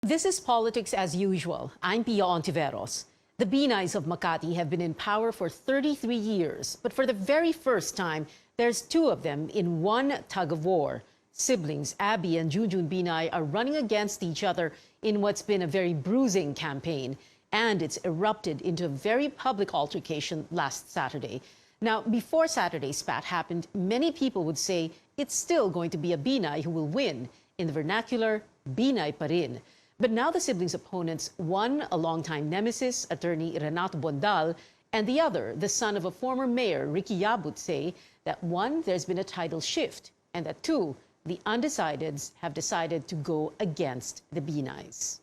This is Politics as Usual. I'm Pia Ontiveros. The Binays of Makati have been in power for 33 years, but for the very first time, there's two of them in one tug-of-war. Siblings Abby and Junjun Binay are running against each other in what's been a very bruising campaign, and it's erupted into a very public altercation last Saturday. Now, before Saturday's spat happened, many people would say it's still going to be a Binay who will win. In the vernacular, Binay pa rin. But now the siblings' opponents, one a longtime nemesis, attorney Renato Bondal, and the other, the son of a former mayor, Ricky Yabut, say that one, there's been a tidal shift, and that two, the undecideds have decided to go against the Binays.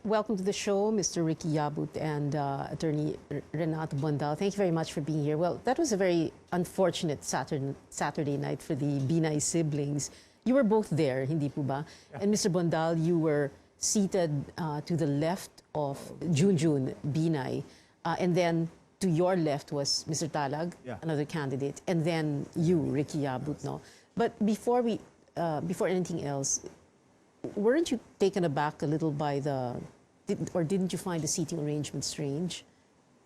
Welcome to the show, Mr. Ricky Yabut and attorney Renato Bondal. Thank you very much for being here. Well, that was a very unfortunate Saturday night for the Binay siblings. You were both there, hindi po ba? Yeah. And Mr. Bondal, you were seated to the left of Junjun Binay, and then to your left was Mr. Talag, another candidate, and then you, Ricky Yabut, no? But before anything else, weren't you taken aback a little by or didn't you find the seating arrangement strange?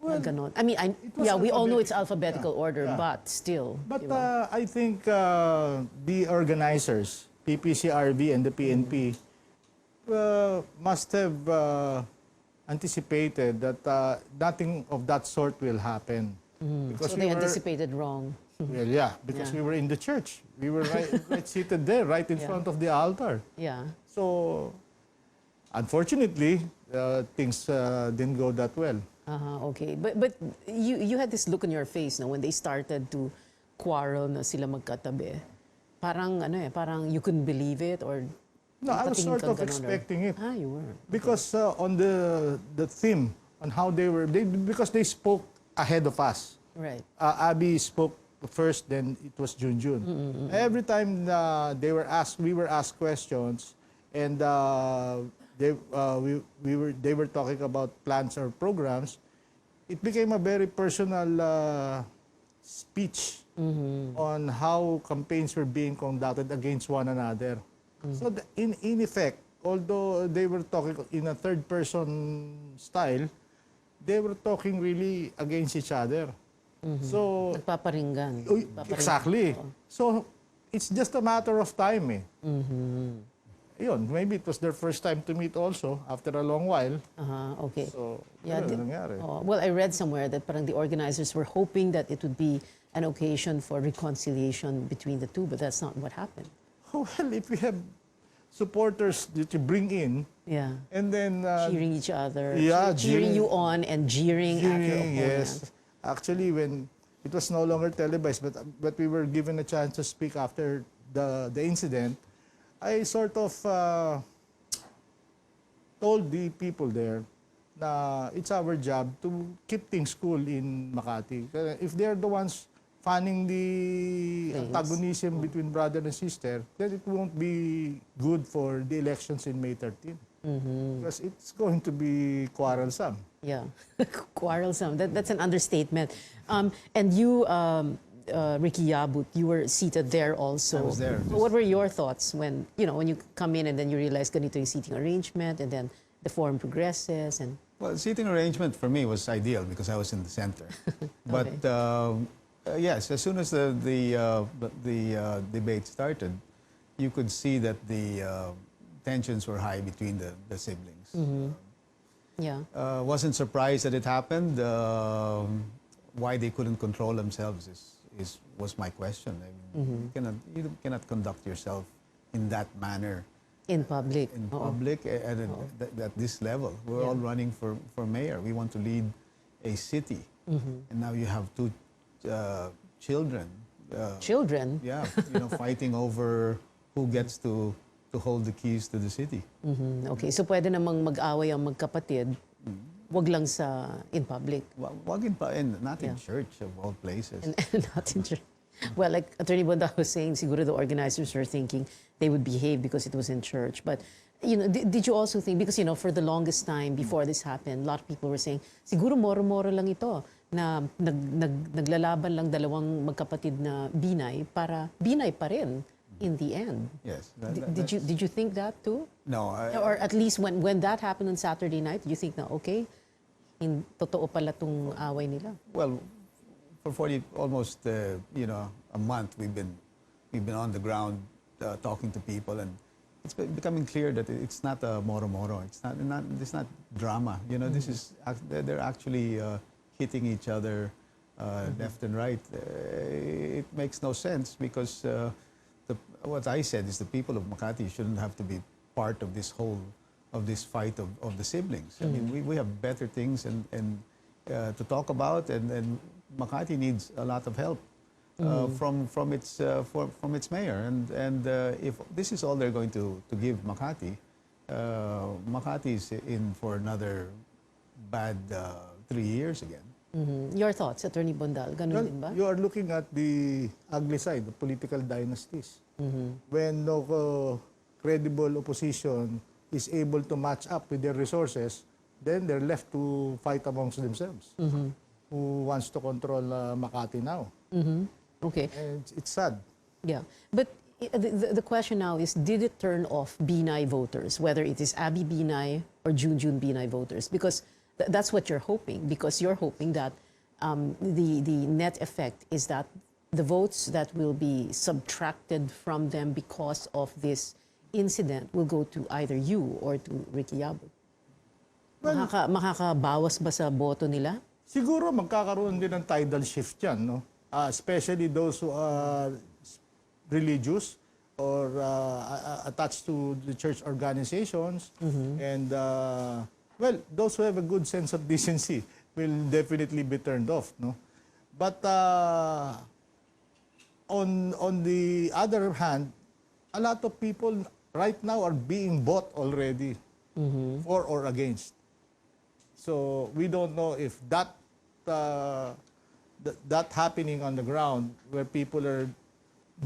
Well, I mean, we all know it's alphabetical order, but still. But I think the organizers, PPCRB and the PNP, must have anticipated that nothing of that sort will happen. Because so they anticipated wrong. Well, yeah, because we were in the church. We were right seated there, right in front of the altar. Yeah. So, unfortunately, things didn't go that well. Okay. But you had this look on your face, no, when they started to quarrel na sila magkatabi. Parang you couldn't believe it, or no, I was sort of expecting it. You were. Because on the theme on how because they spoke ahead of us. Right. Abby spoke first, then it was Junjun. Every time we were asked questions, and they were talking about plans or programs, it became a very personal speech on how campaigns were being conducted against one another. So in effect, although they were talking in a third-person style, they were talking really against each other. So nagpaparinggan. Exactly. So it's just a matter of time. Yun, maybe it was their first time to meet also after a long while. Okay. So nangyari. Well, I read somewhere that parang the organizers were hoping that it would be an occasion for reconciliation between the two, but that's not what happened. Well, if we have supporters that you bring in, and then cheering each other, cheering you on and jeering at your opponent. Yes. Actually, when it was no longer televised, but we were given a chance to speak after the incident, I sort of told the people there that it's our job to keep things cool in Makati. If they're the ones fanning the antagonism between brother and sister, then it won't be good for the elections in May 13. Because it's going to be quarrelsome. Yeah, quarrelsome. That's an understatement. And you, Ricky Yabut, you were seated there also. I was there. What were your thoughts when you come in and then you realize ganito yung seating arrangement, and then the forum progresses and? Well, seating arrangement for me was ideal because I was in the center. But yes, as soon as the debate started, you could see that the tensions were high between the siblings. Wasn't surprised that it happened. Why they couldn't control themselves was my question. I mean, you cannot conduct yourself in that manner. In public. In public, and at this level. We're all running for mayor. We want to lead a city. And now you have two children. Children? Yeah, fighting over who gets to hold the keys to the city. Okay, so pwede namang mag-away ang magkapatid, wag lang in public. Wag not in church of all places. Not in church. Well, like Attorney Bonda was saying, siguro the organizers were thinking they would behave because it was in church. But did you also think, because for the longest time before this happened, a lot of people were saying, siguro moro-moro lang ito. naglalaban lang dalawang magkapatid na Binay para Binay pa rin in the end. Yes. Did you think that too? No. Or at least when that happened on Saturday night, did you think na okay, totoo pala tong away nila? Well, for 40 almost a month we've been on the ground talking to people, and it's becoming clear that it's not a moro-moro. It's not drama. This is they're actually hitting each other left and right. It makes no sense because what I said is the people of Makati shouldn't have to be part of this fight of the siblings. I mean, we have better things and to talk about, and Makati needs a lot of help from its mayor. And if this is all they're going to give Makati, Makati is in for another bad 3 years again. Your thoughts, Attorney Bondal, ganun din ba? You are looking at the ugly side, the political dynasties. When no credible opposition is able to match up with their resources, then they're left to fight amongst themselves. Who wants to control Makati now? Okay. And it's sad. Yeah. But the question now is, did it turn off Binay voters, whether it is Abby Binay or Junjun Binay voters? Because that's what you're hoping, because you're hoping that the net effect is that the votes that will be subtracted from them because of this incident will go to either you or to Ricky Yabut. Well, Makakabawas ba sa boto nila? siguro magkakaroon din ng tidal shift yan, no? Especially those who are religious or attached to the church organizations. And, well, those who have a good sense of decency will definitely be turned off, no? But on the other hand, a lot of people right now are being bought already for or against. So we don't know if that happening on the ground, where people are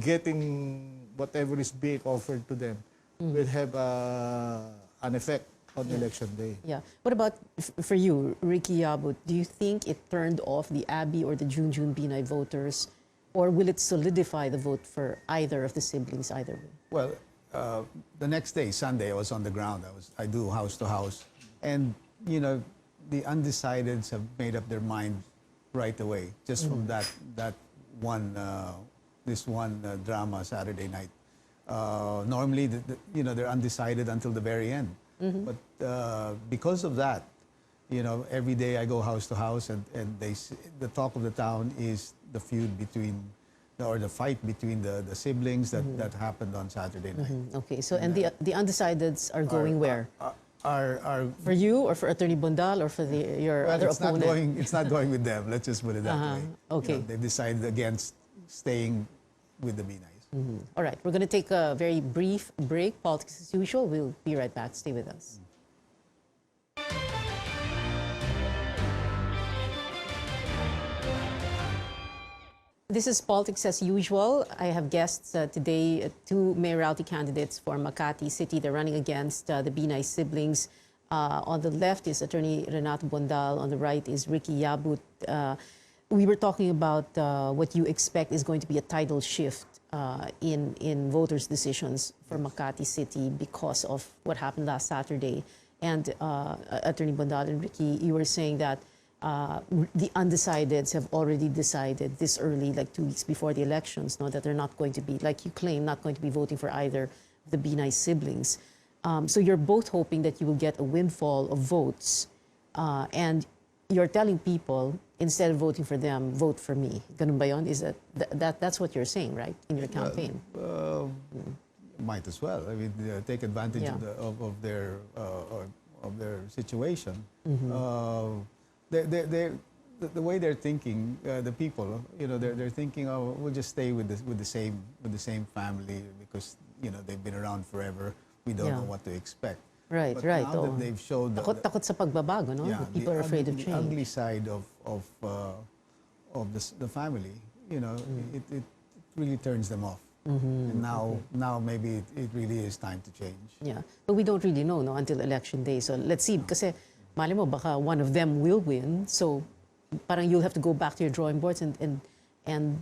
getting whatever is being offered to them, will have an effect on election day. Yeah. What about for you, Ricky Yabut? Do you think it turned off the Abby or the Junjun Binay voters, or will it solidify the vote for either of the siblings either way? Well, the next day, Sunday, I was on the ground. I do house to house, and the undecideds have made up their mind right away, just from that one drama Saturday night. Normally, they're undecided until the very end. But because of that, every day I go house to house, and the talk of the town is the feud between, or the fight between the siblings that happened on Saturday night. Okay, so and the undecideds are going where? Are For you, or for Attorney Bondal, or for your other opponent? It's not going with them. Let's just put it that way. Okay. They've decided against staying with the Binays. All right, we're going to take a very brief break. Politics as usual. We'll be right back. Stay with us. This is Politics as usual. I have guests today, two mayoralty candidates for Makati City. They're running against the Binay siblings. On the left is Attorney Renato Bondal. On the right is Ricky Yabut. We were talking about what you expect is going to be a tidal shift in voters' decisions for Makati City because of what happened last Saturday. And Attorney Bondal and Ricky, you were saying that the undecideds have already decided this early, like 2 weeks before the elections, no, that they're not going to be, like you claim, not going to be voting for either of the Binay siblings. So you're both hoping that you will get a windfall of votes, and you're telling people, instead of voting for them, vote for me. Ganun ba yun? Is that's what you're saying, right, in your campaign? Might as well. I mean, take advantage of their situation. The way they're thinking, the people, they're thinking, oh, we'll just stay with the same family because they've been around forever. We don't know what to expect. Right, but right. Now that they've showed takot sa pagbabago, no? People are afraid of change. The ugly side of the family, it really turns them off. And now maybe it really is time to change. Yeah, but we don't really know, no, until election day. So let's see, kasi mali mo baka one of them will win. So parang you'll have to go back to your drawing boards and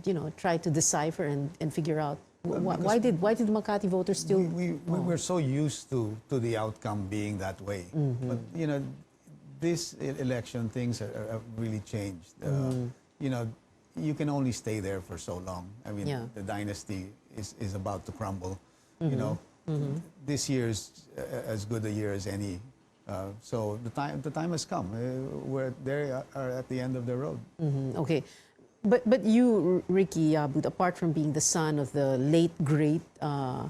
you know, try to decipher and figure out why did Makati voters still... We're so used to the outcome being that way. But, you know, this election, things have really changed. You know, you can only stay there for so long. I mean, the dynasty is about to crumble. You know, this year is as good a year as any. So the time has come. Where they are at the end of the road. Okay. But you, Ricky Yabut, apart from being the son of the late, great Nemesio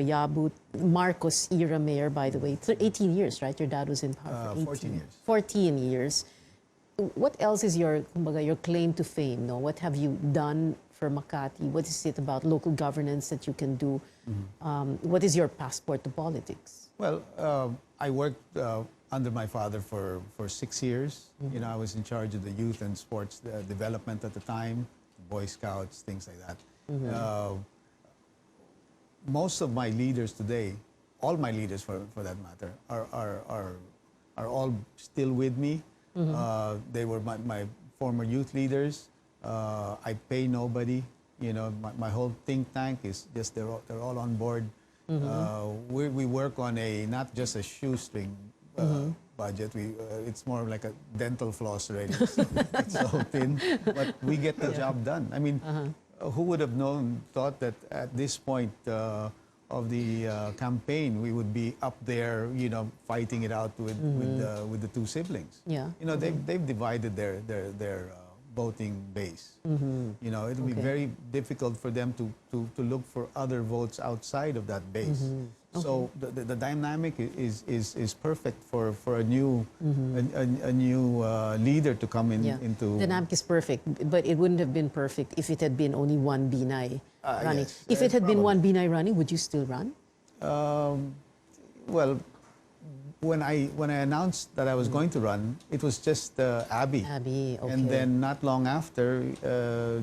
Yabut, Marcos era mayor, by the way, 18 years, right? Your dad was in power for 14 years. 14 years. What else is your claim to fame? No? What have you done for Makati? What is it about local governance that you can do? What is your passport to politics? Well, I worked under my father for 6 years. You know, I was in charge of the youth and sports development at the time, Boy Scouts, things like that. Most of my leaders today, all my leaders for that matter, are all still with me. They were my former youth leaders. I pay nobody. You know, my whole think tank is just they're all on board. We work on not just a shoestring budget. It's more like a dental floss already. It's so thin, but we get the job done. I mean, who would have thought that at this point of the campaign we would be up there, you know, fighting it out with the two siblings. Yeah. You know, they've divided their voting base. You know, it'll be very difficult for them to look for other votes outside of that base. So the dynamic is perfect for a new leader to come into. Dynamic is perfect, but it wouldn't have been perfect if it had been only one Binay running. Yes, if it had been one Binay running, would you still run? Well, when I announced that I was going to run, it was just Abby. Abby, okay. And then not long after,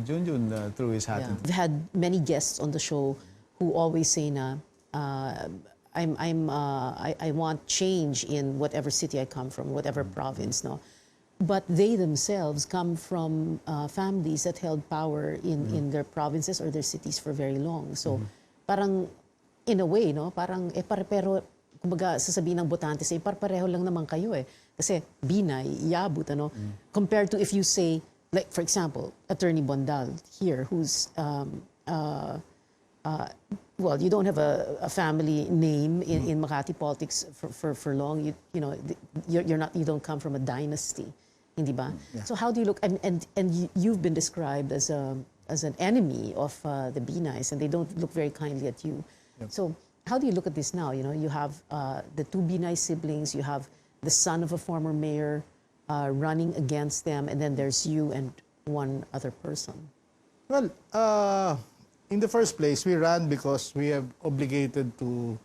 Junjun threw his hat into. We've had many guests on the show who always say na, I want change in whatever city I come from, whatever province, no. But they themselves come from families that held power in their provinces or their cities for very long. So, parang in a way, no, parang pero kumbaga sasabihin ng botante say pareho lang naman kayo eh. Kasi Binay, Yabut, ano, compared to if you say, like for example, Attorney Bondal here, who's well, you don't have a family name in Makati politics for long. You know, you don't come from a dynasty, hindi ba? So how do you look? And you've been described as an enemy of the Binays, and they don't look very kindly at you. So how do you look at this now? You know, you have the two Binay siblings, you have the son of a former mayor running against them, and then there's you and one other person. Well, in the first place, we ran because we have obligated to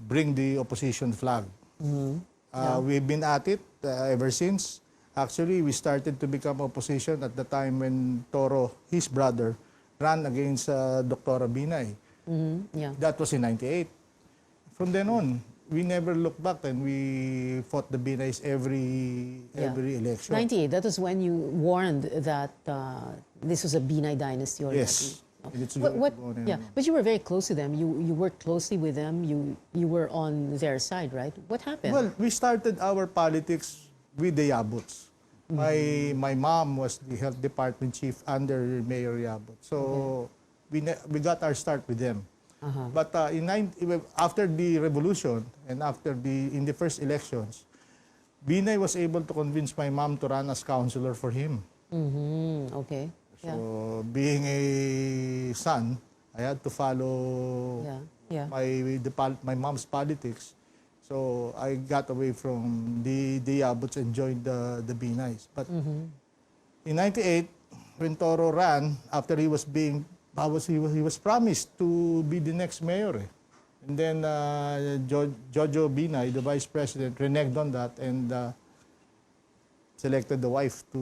bring the opposition flag. We've been at it ever since. Actually, we started to become opposition at the time when Toro, his brother, ran against Dr. Binay. That was in '98. From then on, we never looked back, and we fought the Binays every election. '98, that was when you warned that this was a Binay dynasty already. Yes. But you were very close to them. You worked closely with them. You were on their side, right? What happened? Well, we started our politics with the Yabuts. My mom was the health department chief under Mayor Yabut. So we got our start with them. But after the revolution and in the first elections, Binay was able to convince my mom to run as councilor for him. Okay. So, being a son, I had to follow my mom's politics. So, I got away from the Yabuts and joined the Binays. But in '98, when Toro ran, after he was promised to be the next mayor. And then Jojo Binay, the vice president, reneged on that and selected the wife to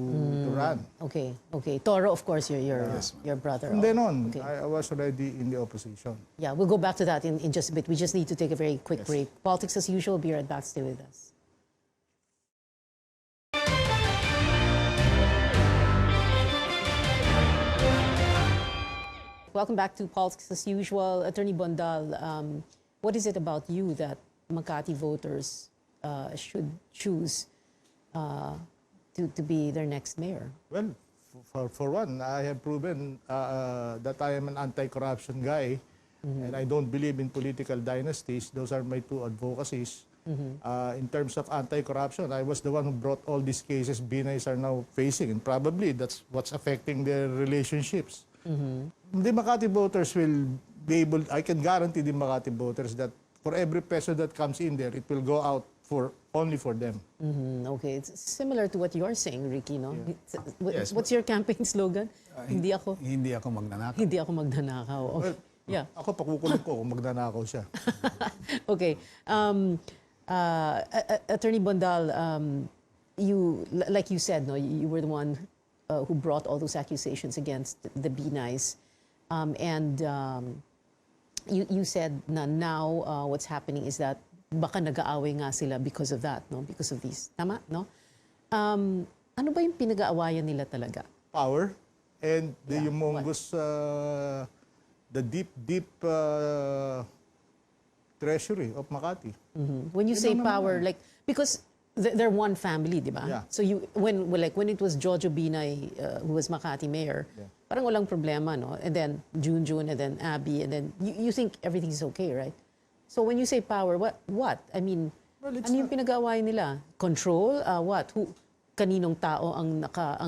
run. Okay. Toro, of course, your brother. From then on, I was already in the opposition. Yeah, we'll go back to that in just a bit. We just need to take a very quick break. Politics as usual. Be right back. Stay with us. welcome back to Politics as Usual. Attorney Bondal, what is it about you that Makati voters should choose to be their next mayor? Well, for one, I have proven that I am an anti-corruption guy, and I don't believe in political dynasties. Those are my two advocacies. In terms of anti-corruption, I was the one who brought all these cases Binays are now facing, and probably that's what's affecting their relationships. The Makati voters will be able, I can guarantee the Makati voters that for every peso that comes in there, it will go out only for them. Okay, it's similar to what you're saying, Ricky, no? Yes, What's your campaign slogan? Hindi ako magnanakaw. hindi ako magnanakaw. Okay. Well, Yeah. Ako, pakukulong ko kung magnanakaw siya. Okay. Attorney Bondal, like you said, no, you were the one who brought all those accusations against the Binays, you said na now what's happening is that baka nag-aaway nga sila because of that, no? Because of these. Tama, no? Ano ba yung pinag-aawayan nila talaga? Power and the Yeah, humongous, the deep treasury of Makati. When you Yun say lang naman power, yan. like, because they're one family, di ba? Yeah. So when it was Jojo Binay who was Makati mayor, Yeah. parang walang problema, no? And then Junjun, and then Abby, and then you think everything's okay, right? So when you say power, what? I mean, Well, it's ano yung pinag-aawayan nila? Control? What? Kaninong tao ang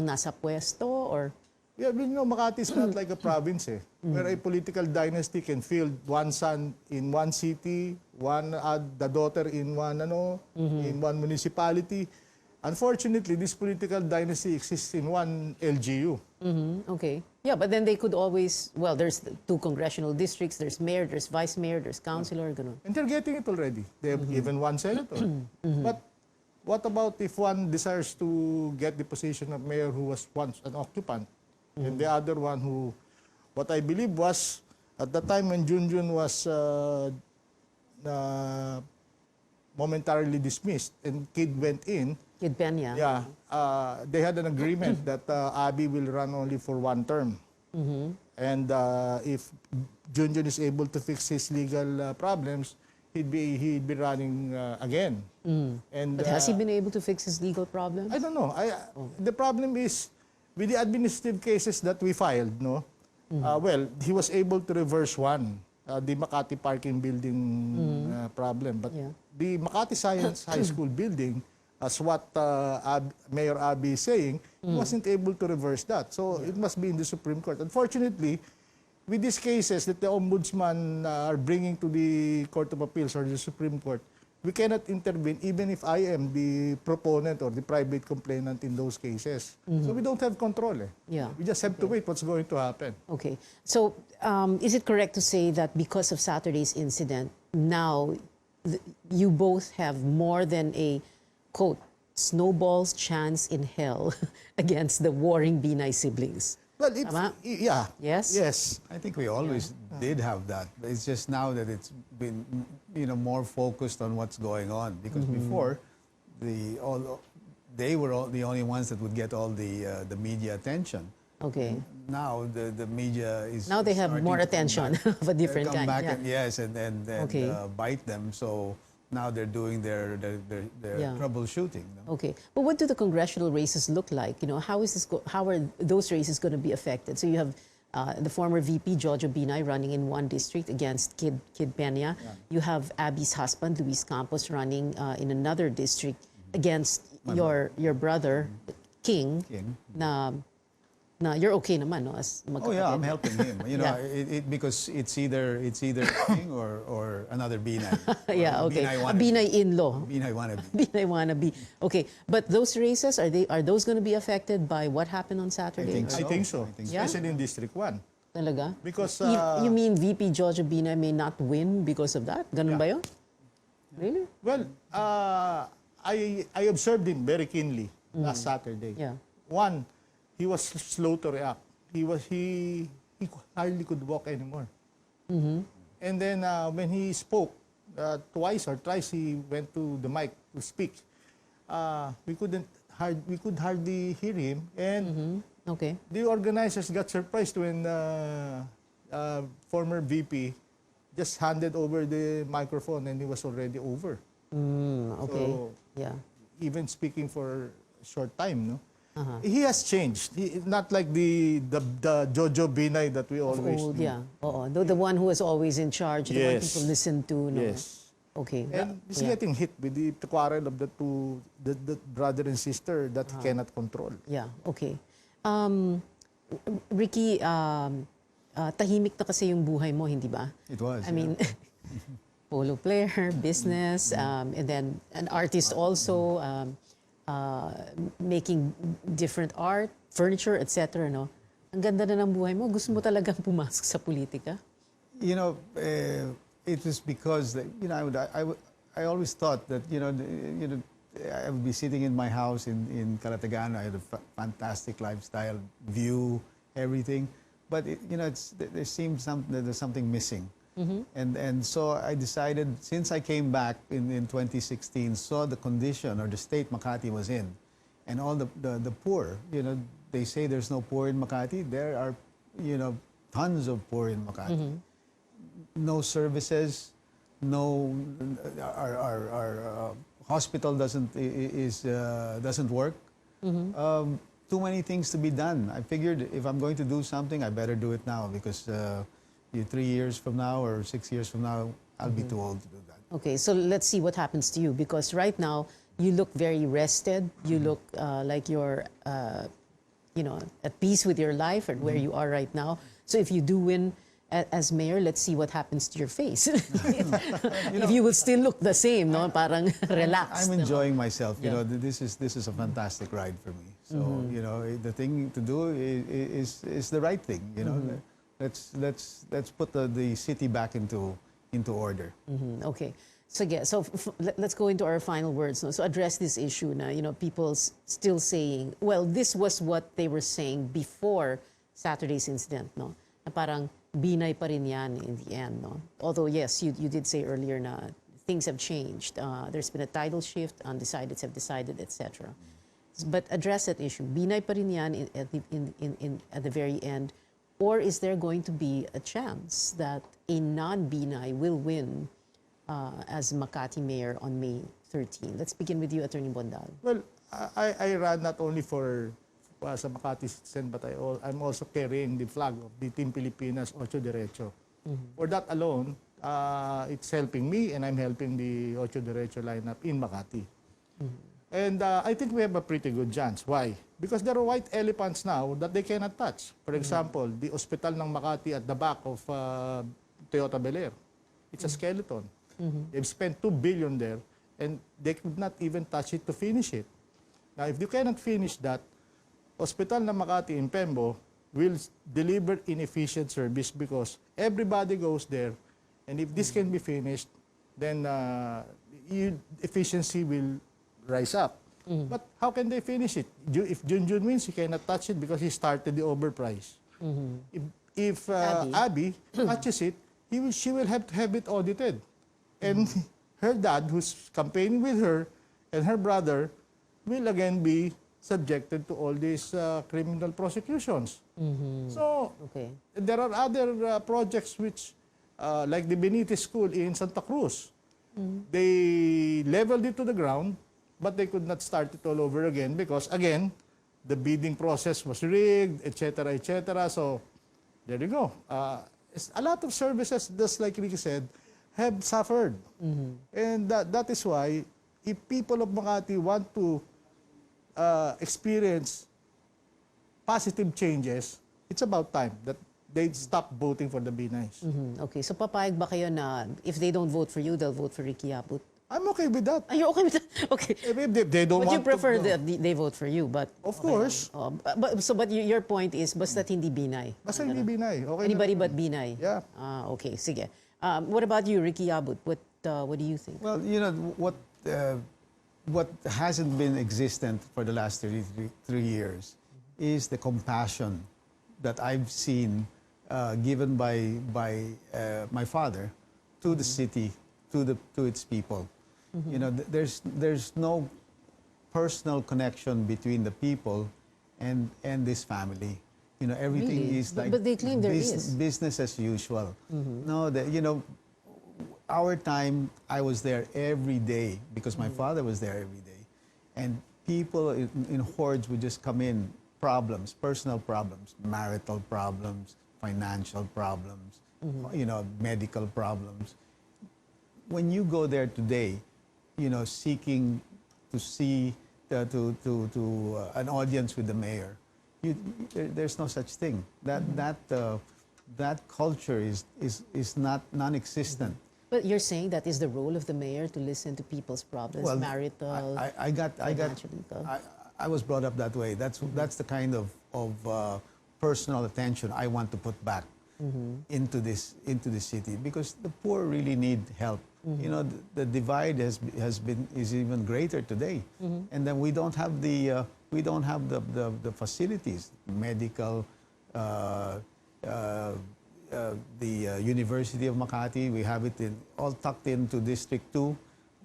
nasa pwesto? Or Yeah, but you know, Makati is not like a province, where a political dynasty can field one son in one city, the daughter in in one municipality. Unfortunately, this political dynasty exists in one LGU. okay. Yeah, but then they could always, well, there's the 2 congressional districts, there's mayor, there's vice mayor, there's councilor, ganun. And they're getting it already. They have even one senator. But what about if one desires to get the position of mayor who was once an occupant, and the other one who, what I believe was, at the time when Junjun was momentarily dismissed and Kid went in, Kid Peña. yeah, they had an agreement that Abby will run only for one term. And if Junjun is able to fix his legal problems, he'd be running again. And But has he been able to fix his legal problems? I don't know. The problem is with the administrative cases that we filed, no. Well, he was able to reverse one, the Makati parking building problem, but Yeah. the Makati Science High School building, as what Mayor Abby is saying, he wasn't able to reverse that. So it must be in the Supreme Court. Unfortunately, with these cases that the Ombudsman are bringing to the Court of Appeals or the Supreme Court, we cannot intervene even if I am the proponent or the private complainant in those cases. So we don't have control. Yeah. We just have to wait what's going to happen. Okay. So is it correct to say that because of Saturday's incident, now you both have more than a, quote, snowball's chance in hell against the warring Binay siblings? Well, Tama? yeah. Yes? Yes. I think we always did have that. It's just now that it's been, more focused on what's going on. Because before, they were the only ones that would get all the media attention. Okay. Now the media is Now they have starting more to come attention back. of a different Come kind. back Yeah. and, yes, and Okay. bite them. So now they're doing their Yeah. troubleshooting. Okay, but what do the congressional races look like? How are those races going to be affected? So you have the former VP Jojo Binay running in one district against Kid Peña. You have Abby's husband Luis Campos running in another district against your brother King. Na you're okay naman, no? As Oh yeah, I'm helping him. Yeah. Because it's either King or another Binay. Yeah, Or okay. Binay A wannabe. Binay in-law. Binay wannabe. Binay wannabe. Okay, but those races, are those going to be affected by what happened on Saturday? think so. I think so. I think so. Especially in District 1. Talaga? Because You mean VP Jojo Binay may not win because of that? Ganun ba yun? Really? well, I observed him very keenly last Saturday. Yeah. One, he was slow to react. He hardly could walk anymore. And then when he spoke twice or thrice, he went to the mic to speak. We could hardly hear him. And Okay. the organizers got surprised when former VP just handed over the microphone and he was already over. Okay. So, Yeah. even speaking for a short time, no? He has changed. Not like the Jojo Binay that we always Old, knew. yeah. Oo. The one who was always in charge, the one Yes. people listen to. No? Yes. Okay. And he's Yeah. getting hit with the quarrel of the two, the brother and sister that he cannot control. Yeah, okay. Ricky, tahimik na kasi yung buhay mo, hindi ba? It was. I mean, polo player, business, and then an artist also, making different art, furniture, etc. No? Ang ganda na ng buhay mo. Gusto mo talagang pumasok sa politika? You know, it was because that, you know, I always thought that I would be sitting in my house in Calatagan. I had a fantastic lifestyle, view, everything, but there seemed there's something missing, and so I decided, since I came back in 2016, saw the condition or the state Makati was in, and all the poor. They say there's no poor in Makati. There are tons of poor in Makati. No services, no, our hospital doesn't work. Too many things to be done. I figured if I'm going to do something, I better do it now, because 3 years from now or 6 years from now, I'll be too old to do that. Okay, so let's see what happens to you, because right now you look very rested. You look like you're, at peace with your life and where you are right now. So if you do win as mayor, let's see what happens to your face. If you will still look the same, no, parang relaxed. I'm enjoying myself. Yeah. This is a fantastic ride for me. So the thing to do is the right thing. Let's put the city back into order. Okay. So let's go into our final words. No? So address this issue na, people still saying, well, this was what they were saying before Saturday's incident, no? Na parang Binay pa rin yan in the end, no? Although, yes, you did say earlier na things have changed. There's been a tidal shift, undecideds have decided, etc. But address that issue. Binay pa rin yan at the very end, or is there going to be a chance that a non-Binay will win as Makati mayor on May 13? Let's begin with you, Attorney Bondal. Well, I ran not only for sa Makati citizen, but I'm also carrying the flag of the Team Pilipinas, Ocho Derecho. For that alone, it's helping me, and I'm helping the Ocho Derecho lineup in Makati. And I think we have a pretty good chance. Why? Because there are white elephants now that they cannot touch. For example, the hospital ng Makati at the back of Toyota Bel Air. It's a skeleton. They've spent 2 billion there, and they could not even touch it to finish it. Now, if you cannot finish that, hospital ng Makati in Pembo will deliver inefficient service, because everybody goes there, and if this can be finished, then efficiency will rise up. But how can they finish it? If Junjun wins, he cannot touch it because he started the overprice. If Abby touches it, she will have to have it audited. And her dad, who's campaigning with her, and her brother will again be subjected to all these criminal prosecutions. So, there are other projects which, like the Benitez School in Santa Cruz, they leveled it to the ground, but they could not start it all over again because, again, the bidding process was rigged, etc., etc. So, there you go. A lot of services, just like Ricky said, have suffered. And that is why, if people of Makati want to experience positive changes, it's about time that they stop voting for the Binays. Okay, so papayag ba kayo na if they don't vote for you, they'll vote for Ricky Abut? I'm okay with that. Are you okay with that? Okay. If they don't But you want prefer to, that they vote for you, but... Of course. But your point is, basta't hindi Binay. Basta hindi Binay. Okay Anybody na. but Binay? Yeah. Okay, sige. What about you, Ricky Abut? What do you think? Well, what hasn't been existent for the last 33 years is the compassion that I've seen given by my father to the city, to its people. There's no personal connection between the people and this family. You know, everything Really? is like But they claim there is. business as usual. No, you know, our time, I was there every day because my father was there every day. And people in hordes would just come in, problems, personal problems, marital problems, financial problems, you know, medical problems. When you go there today, you know, seeking to see an audience with the mayor, there's no such thing. That culture is not non-existent. But you're saying that is the role of the mayor to listen to people's problems, Well, marital, financial, legal. I was brought up that way. That's the kind of personal attention I want to put back into the city, because the poor really need help. You know, the divide is even greater today, and then we don't have the facilities, medical. The University of Makati, we have it all tucked into District 2.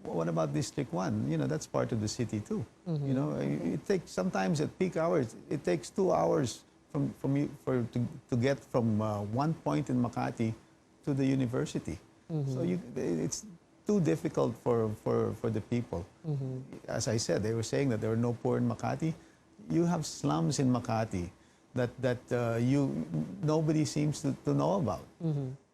What about District 1? You know, that's part of the city too. You know, it takes, sometimes at peak hours, it takes 2 hours to get from one point in Makati to the university. So it's too difficult for the people. As I said, they were saying that there were no poor in Makati. You have slums in Makati that nobody seems to know about.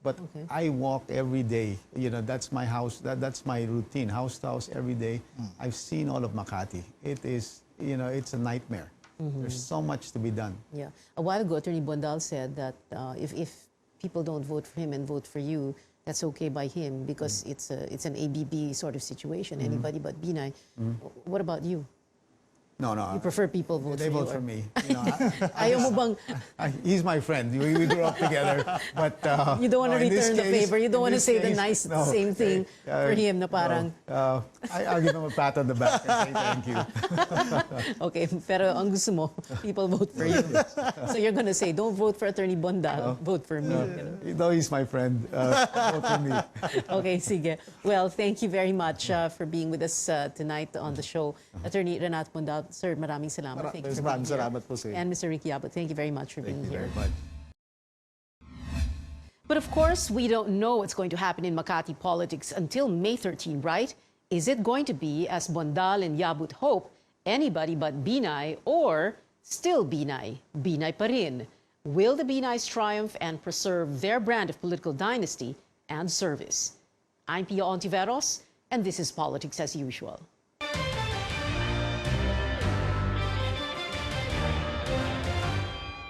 But I walk every day. You know, that's my house. That's my routine, house to house every day. I've seen all of Makati. It is, you know, it's a nightmare. There's so much to be done. Yeah. A while ago, Attorney Bondal said that if people don't vote for him and vote for you, that's okay by him because it's an ABB sort of situation. Anybody but Binay. What about you? No. You prefer people vote They for you? vote for me. You know, Ayaw mo bang, he's my friend. We grew up together. But you don't want to no, in this return the case- favor? You don't in want to this say the case, nice no. same thing for him na parang, I'll give him a pat on the back and say thank you. okay, pero ang gusto mo, people vote for you. So you're going to say, don't vote for Attorney Bondal, vote for me. Though he's my friend, vote for me. Okay, sige. Well, thank you very much for being with us tonight on the show. Attorney Renato Bondal, sir, maraming salamat. Thank you for being here. Salamat po sa iyo. And Mr. Ricky Abot, thank you very much for being Thank you here. very much. But of course, we don't know what's going to happen in Makati politics until May 13, right? Is it going to be, as Bondal and Yabut hope, anybody but Binay, or still Binay? Binay pa rin. Will the Binays triumph and preserve their brand of political dynasty and service? I'm Pia Ontiveros, and this is Politics as Usual.